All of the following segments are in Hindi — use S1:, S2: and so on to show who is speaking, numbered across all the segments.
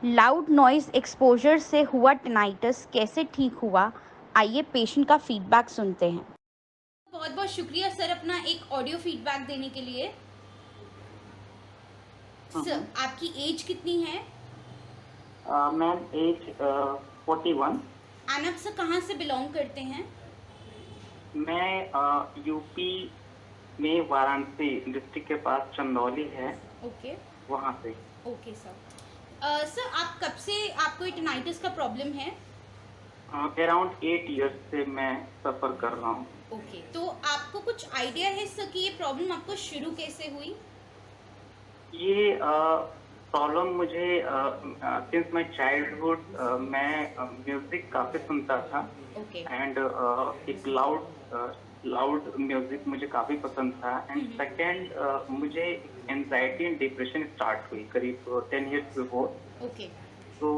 S1: लाउड नॉइज़ एक्सपोज़र से हुआ टिनाइटस कैसे ठीक हुआ? आइए पेशेंट का फीडबैक सुनते हैं।
S2: बहुत बहुत शुक्रिया सर अपना एक ऑडियो फीडबैक देने के लिए। Sir
S3: hmm.
S2: आपकी एज कितनी है?
S3: Ma'am age 41।
S2: एंड आप सर कहाँ से बिलोंग करते हैं?
S3: मैं यूपी में वाराणसी डिस्ट्रिक्ट के पास चंदौली है,
S2: ओके।
S3: वहाँ से।
S2: Okay sir. सर आप कब से आपको ये टिनाइटिस का प्रॉब्लम है?
S3: अराउंड 8 इयर्स से मैं सफ़र कर रहा हूँ।
S2: ओके, तो आपको कुछ आइडिया है सर कि ये प्रॉब्लम आपको शुरू कैसे हुई?
S3: ये प्रॉब्लम मुझे सिंस माय चाइल्डहुड मैं म्यूज़िक काफ़ी सुनता था।
S2: ओके।
S3: एंड एक लाउड म्यूज़िक मुझे काफ़ी पसंद था। एंड सेकंड मुझे एंजाइटी एंड डिप्रेशन स्टार्ट हुई करीब 10 इयर्स बिफोर।
S2: ओके।
S3: तो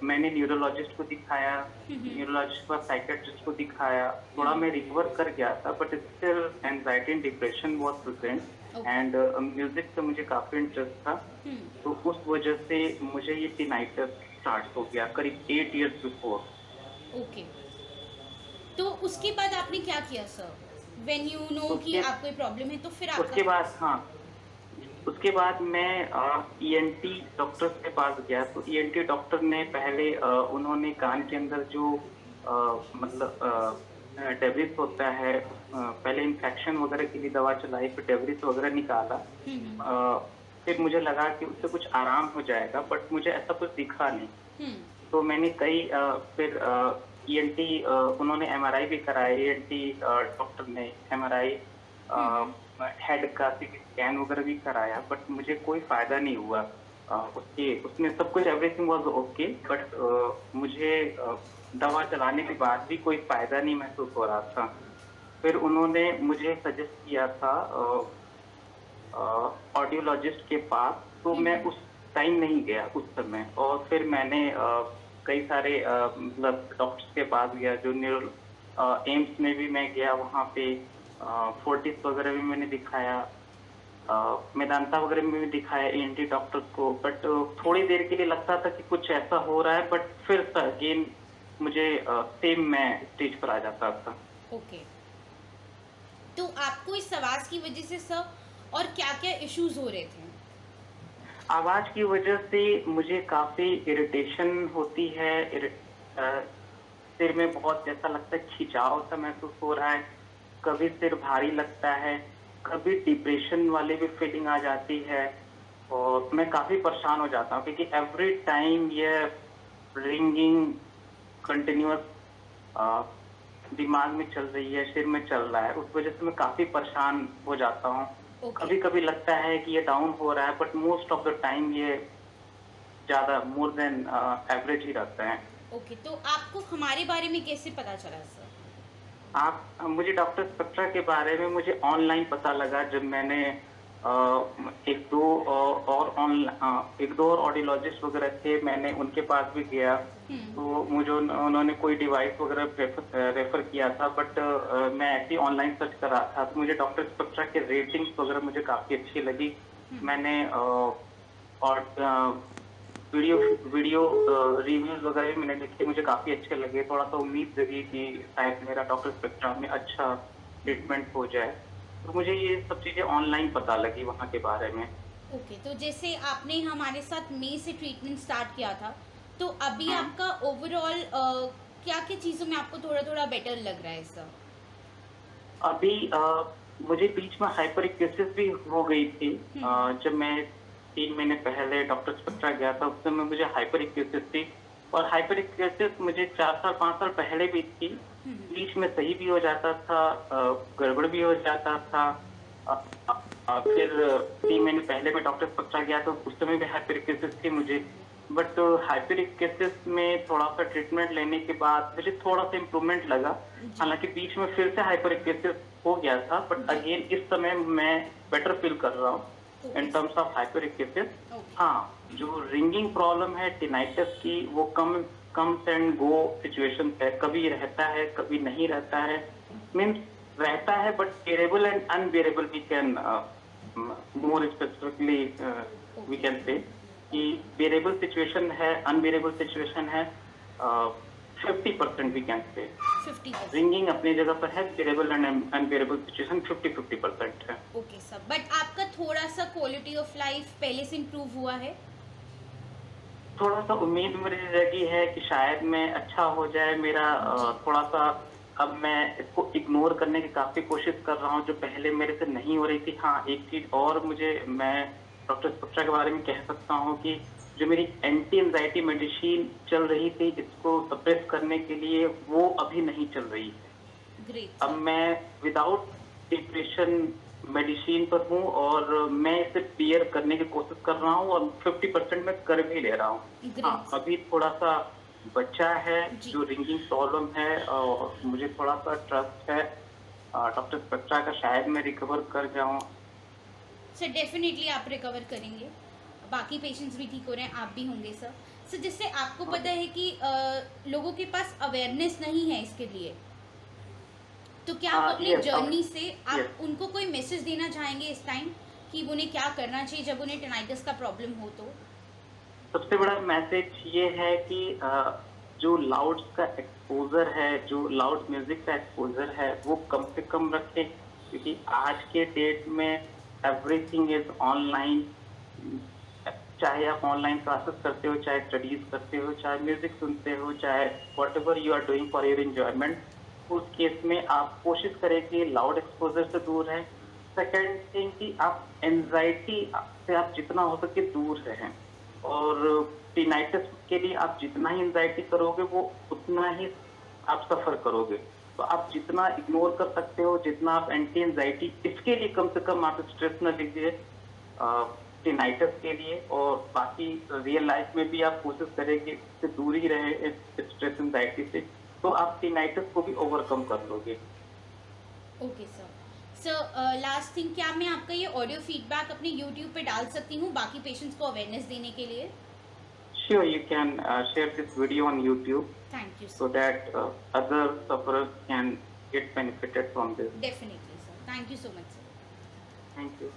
S3: मैंने न्यूरोलॉजिस्ट को दिखाया, न्यूरोलॉजिस्ट के बाद साइकियाट्रिस्ट को दिखाया। थोड़ा मैं रिकवर कर गया था, but still anxiety and depression was present.
S2: Okay.
S3: And music से मुझे काफ़ी इंटरेस्ट था, तो उस वजह से मुझे ये टिनाइटस स्टार्ट हो गया करीब 8 इयर्स बिफोर।
S2: ओके, तो उसके बाद आपने क्या किया सर? व्हेन यू नो कि
S3: उसके
S2: आपको ये प्रॉब्लम है तो फिर आपका
S3: उसके बाद हाँ, उसके बाद मैं ईएनटी डॉक्टर के पास गया। तो ईएनटी डॉक्टर ने पहले उन्होंने कान के अंदर जो मतलब डेब्रिस होता है, पहले इन्फेक्शन वगैरह के लिए दवा चलाई, फिर डेब्रिस वगैरह निकाला। फिर मुझे लगा कि उससे कुछ आराम हो जाएगा, बट मुझे ऐसा कुछ दिखा नहीं। तो मैंने कई फिर ईएनटी उन्होंने एमआरआई भी कराया। ईएनटी डॉक्टर ने एमआरआई, हेड का सीटी स्कैन वगैरह भी कराया, बट मुझे कोई फायदा नहीं हुआ। उसके उसमें सब कुछ एवरीथिंग वाज ओके, बट मुझे दवा चलाने के बाद भी कोई फायदा नहीं महसूस हो रहा था। फिर उन्होंने मुझे सजेस्ट किया था ऑडियोलॉजिस्ट के पास। तो मैं उस टाइम नहीं गया उस समय। और फिर मैंने कई सारे मतलब डॉक्टर्स के पास गया, जो न्यूरो एम्स में भी मैं गया, वहाँ पे फोर्टिस वगैरह भी मैंने दिखाया, मेदांता वगैरह में भी दिखाया ईएनटी डॉक्टर्स को। बट थोड़ी देर के लिए लगता था कि कुछ ऐसा हो रहा है, बट फिर अगेन मुझे सेम मैं स्टेज पर आ जाता था।
S2: ओके, तो आपको इस आवाज़ की वजह से सर और क्या-क्या इश्यूज हो रहे थे?
S3: आवाज की वजह से मुझे काफी इरिटेशन होती है। सिर में बहुत ऐसा लगता है, खिंचाव सा महसूस हो रहा है। कभी सिर भारी लगता है, कभी डिप्रेशन वाली भी फीलिंग आ जाती है। और मैं काफी परेशान हो जाता हूँ, क्योंकि एवरी टाइम ये रिंगिंग कंटिन्यूअस दिमाग में चल रही है, सिर में चल रहा है। उस वजह से मैं काफी परेशान हो जाता हूँ।
S2: ओके।
S3: कभी कभी लगता है कि ये डाउन हो रहा है, but most of the time ये ज्यादा मोर देन एवरेज ही रहता है।
S2: ओके, तो आपको हमारे बारे में कैसे पता चला सर?
S3: आप मुझे डॉक्टर स्पेक्ट्रा के बारे में मुझे ऑनलाइन पता लगा, जब मैंने एक दो एक दो और ऑडियोलॉजिस्ट वगैरह थे, मैंने उनके पास भी गया। तो मुझे उन्होंने कोई डिवाइस वगैरह रेफर किया था, बट मैं ऐसे ही ऑनलाइन सर्च कर रहा था, तो मुझे डॉक्टर स्पेक्ट्रा के रेटिंग्स वगैरह मुझे काफी अच्छी लगी। मैंने और वीडियो वीडियो रिव्यूज वगैरह भी मैंने देखे, मुझे काफी अच्छे लगे। थोड़ा सा उम्मीद जगी कि शायद मेरा डॉक्टर स्पेक्ट्रा में अच्छा ट्रीटमेंट हो जाए। तो मुझे ये सब चीजें ऑनलाइन पता लगी वहाँ के बारे में।
S2: ओके, तो जैसे आपने हमारे साथ मई से ट्रीटमेंट स्टार्ट किया था, तो अभी
S3: हम्म।
S2: आपका ओवरऑल क्या-क्या चीज़ों में आपको थोड़ा-थोड़ा बेटर लग रहा है सर?
S3: अभी मुझे बीच में हाइपरएक्यूसिस भी हो गई थी। जब मैं 3 महीने पहले डॉक्टर स्पेक्ट्रा गया था, उस समय मुझे हाइपरएक्यूसिस थी। और हाइपरएक्यूसिस मुझे 4 साल 5 साल पहले भी थी। बीच में सही भी हो जाता था, गड़बड़ भी हो जाता था। अ, फिर 3 महीने पहले मैं डॉक्टर स्पेक्ट्रा गया, तो उस समय भी हाइपरएक्यूसिस थी मुझे। बट हाइपरएक्यूसिस में थोड़ा सा ट्रीटमेंट लेने के बाद मुझे थोड़ा सा इम्प्रूवमेंट लगा। हालांकि बीच में फिर से हाइपरएक्यूसिस हो गया था, बट अगेन इस समय मैं बेटर फील कर रहा हूँ
S2: okay
S3: in terms of hyperacusis.
S2: Okay.
S3: हाँ, जो रिंगिंग प्रॉब्लम है टिनाइटस की, वो कम्स एंड गो सिचुएशन है। कभी रहता है, कभी नहीं रहता है। मीन्स रहता है, but bearable and unbearable we can more specifically we
S2: okay.
S3: Can say. कि बेरेबल सिचुएशन है, अनबेरेबल सिचुएशन है, 50% वी कैन से।
S2: 50%।
S3: रिंगिंग अपनी जगह पर है, बेरेबल एंड अनबेरेबल सिचुएशन 50-50% है।
S2: ओके सर, बट आपका थोड़ा सा क्वालिटी ऑफ लाइफ पहले से इम्प्रूव हुआ है?
S3: थोड़ा सा उम्मीद मेरी जगी है कि शायद मैं अच्छा हो जाए मेरा, थोड़ा सा अब मैं इसको इग्नोर करने की काफी कोशिश कर रहा हूँ जो पहले मेरे से नहीं हो रही थी। हाँ, एक चीज और मैं डॉक्टर स्पेक्ट्रा के बारे में कह सकता हूँ कि जो मेरी एंटी एंजाइटी मेडिसिन चल रही थी इसको सप्रेस करने के लिए, वो अभी नहीं चल रही है।
S2: ग्रेट
S3: अब
S2: सर।
S3: मैं विदाउट डिप्रेशन मेडिसिन पर हूँ और मैं इसे बियर करने की कोशिश कर रहा हूँ और 50% मैं कर भी ले रहा हूँ।
S2: Great.
S3: हाँ, अभी थोड़ा सा बच्चा है
S2: जी।
S3: जो रिंगिंग प्रॉब्लम है और मुझे थोड़ा सा ट्रस्ट है डॉक्टर स्पेक्ट्रा का, शायद मैं रिकवर कर जाऊँ।
S2: सर डेफिनेटली आप रिकवर करेंगे, बाकी पेशेंट्स भी ठीक हो रहे हैं, आप भी होंगे सर। सर जिससे आपको पता है कि लोगों के पास अवेयरनेस नहीं है इसके लिए, तो क्या आप अपनी
S3: yes,
S2: जर्नी से आप
S3: yes.
S2: उनको कोई मैसेज देना चाहेंगे इस टाइम कि उन्हें क्या करना चाहिए जब उन्हें टेनाइटिस का प्रॉब्लम हो? तो
S3: सबसे बड़ा मैसेज ये है कि जो लाउड का एक्सपोजर है, जो लाउड म्यूजिक का एक्सपोजर है, वो कम से कम रखें, क्योंकि आज के डेट में एवरीथिंग इज ऑनलाइन। चाहे आप ऑनलाइन क्लासेस करते हो, चाहे स्टडीज करते हो, चाहे म्यूजिक सुनते हो, चाहे whatever you are doing for your enjoyment, उस केस में आप कोशिश करें कि लाउड एक्सपोजर से दूर रहें। सेकेंड थिंग कि आप एंजाइटी से आप जितना हो सके दूर रहें, और टिनाइटिस के लिए आप जितना ही एंजाइटी करोगे वो उतना ही आप सफर करोगे। तो आप जितना इग्नोर कर सकते हो, जितना आप एंटी एंजाइटी, इसके लिए कम से कम आप स्ट्रेस न लीजिए टिनाइटिस के लिए, और बाकी रियल लाइफ में भी आप कोशिश करें कि इससे दूर ही रहे स्ट्रेस एंजाइटी से, तो आप टिनाइटिस को भी ओवरकम कर लोगे।
S2: Okay sir. Sir last thing, क्या मैं आपका ये ऑडियो फीडबैक अपने यूट्यूब पे डाल सकती हूँ बाकी पेशेंट्स को अवेयरनेस देने के लिए?
S3: Sure, you can share this video on YouTube
S2: thank you
S3: so
S2: sir.
S3: that other sufferers can get benefited from this.
S2: Definitely sir, thank you so much sir.
S3: Thank you.